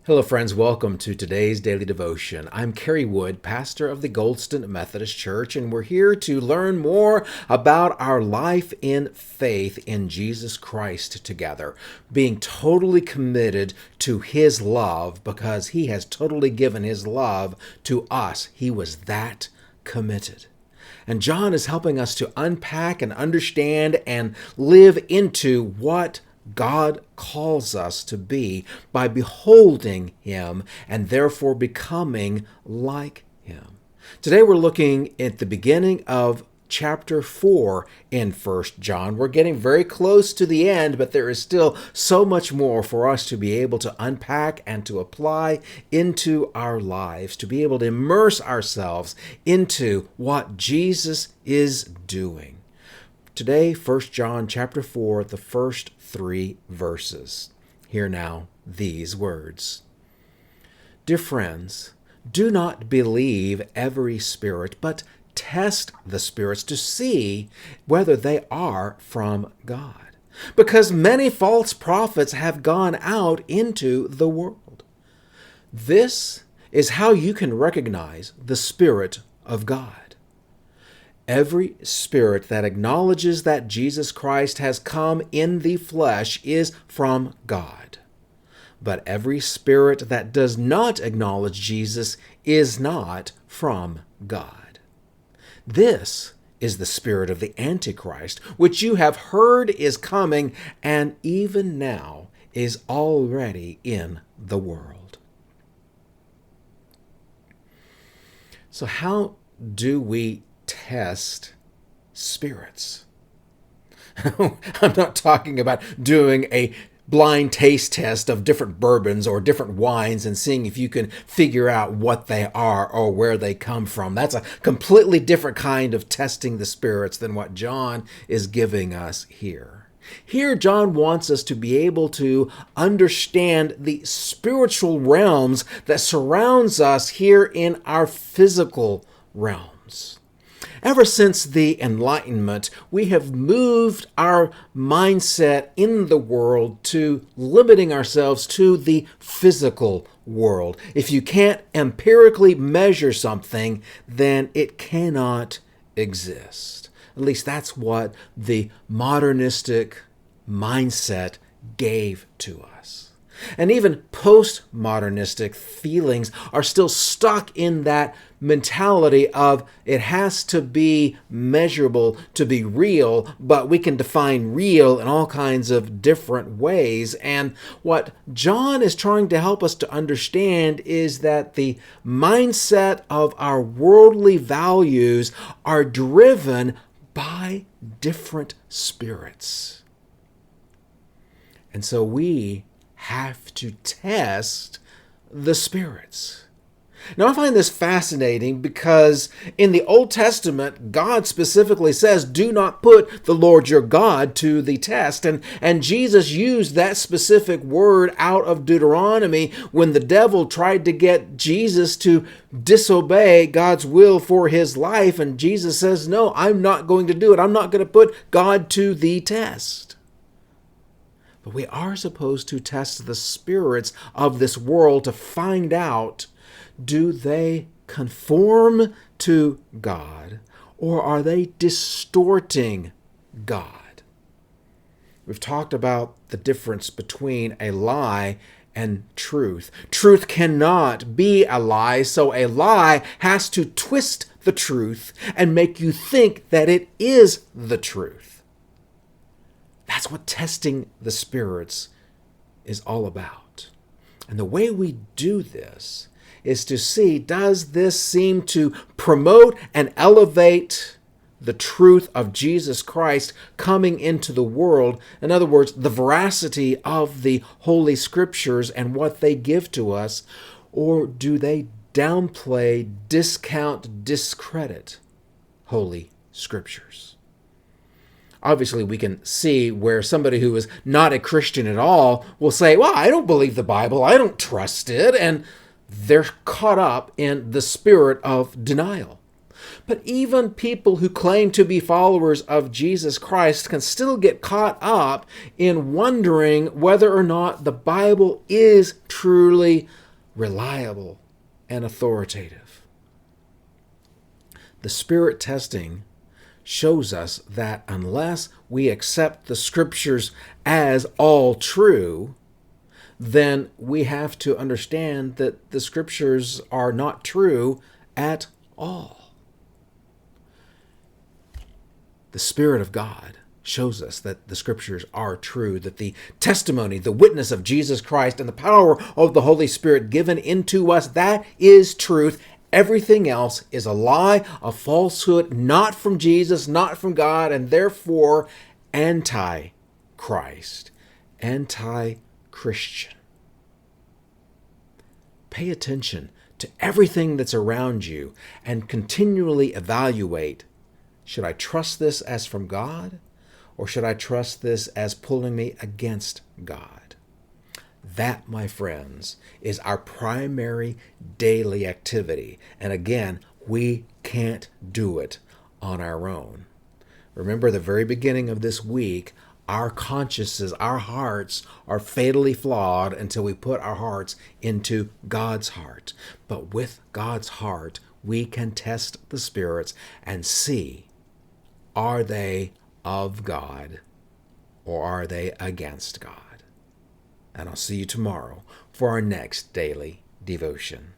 Hello, friends. Welcome to today's daily devotion. I'm Kerry Wood, pastor of the Goldston Methodist Church, and we're here to learn more about our life in faith in Jesus Christ together, being totally committed to His love because He has totally given His love to us. He was that committed. And John is helping us to unpack and understand and live into what God calls us to be by beholding Him and therefore becoming like Him. Today we're looking at the beginning of chapter 4 in 1 John. We're getting very close to the end, but there is still so much more for us to be able to unpack and to apply into our lives, to be able to immerse ourselves into what Jesus is doing. Today, 1 John chapter 4, the first 3 verses. Hear now these words. Dear friends, do not believe every spirit, but test the spirits to see whether they are from God. Because many false prophets have gone out into the world. This is how you can recognize the Spirit of God. Every spirit that acknowledges that Jesus Christ has come in the flesh is from God. But every spirit that does not acknowledge Jesus is not from God. This is the spirit of the Antichrist, which you have heard is coming and even now is already in the world. So how do we test spirits? I'm not talking about doing a blind taste test of different bourbons or different wines and seeing if you can figure out what they are or where they come from. That's a completely different kind of testing the spirits than what John is giving us here. Here, John wants us to be able to understand the spiritual realms that surrounds us here in our physical realms. Ever since the Enlightenment, we have moved our mindset in the world to limiting ourselves to the physical world. If you can't empirically measure something, then it cannot exist. At least that's what the modernistic mindset gave to us. And even postmodernistic feelings are still stuck in that mentality of it has to be measurable to be real, but we can define real in all kinds of different ways. And what John is trying to help us to understand is that the mindset of our worldly values are driven by different spirits. And so we have to test the spirits. Now, I find this fascinating because in the Old Testament, God specifically says, do not put the Lord your God to the test. And Jesus used that specific word out of Deuteronomy when the devil tried to get Jesus to disobey God's will for his life. And Jesus says, no, I'm not going to do it. I'm not going to put God to the test. But we are supposed to test the spirits of this world to find out, do they conform to God or are they distorting God? We've talked about the difference between a lie and truth. Truth cannot be a lie, so a lie has to twist the truth and make you think that it is the truth. That's what testing the spirits is all about. And the way we do this is to see, does this seem to promote and elevate the truth of Jesus Christ coming into the world? In other words, the veracity of the Holy Scriptures and what they give to us, or do they downplay, discount, discredit Holy Scriptures? Obviously, we can see where somebody who is not a Christian at all will say, well, I don't believe the Bible, I don't trust it, and they're caught up in the spirit of denial. But even people who claim to be followers of Jesus Christ can still get caught up in wondering whether or not the Bible is truly reliable and authoritative. The Spirit testing shows us that unless we accept the Scriptures as all true, then we have to understand that the Scriptures are not true at all. The Spirit of God shows us that the Scriptures are true, that the testimony, the witness of Jesus Christ, and the power of the Holy Spirit given into us, that is truth. Everything else is a lie, a falsehood, not from Jesus, not from God, and therefore anti-Christ, anti-Christian. Pay attention to everything that's around you and continually evaluate, should I trust this as from God, or should I trust this as pulling me against God? That, my friends, is our primary daily activity. And again, we can't do it on our own. Remember the very beginning of this week, our consciences, our hearts are fatally flawed until we put our hearts into God's heart. But with God's heart, we can test the spirits and see, are they of God or are they against God? And I'll see you tomorrow for our next daily devotion.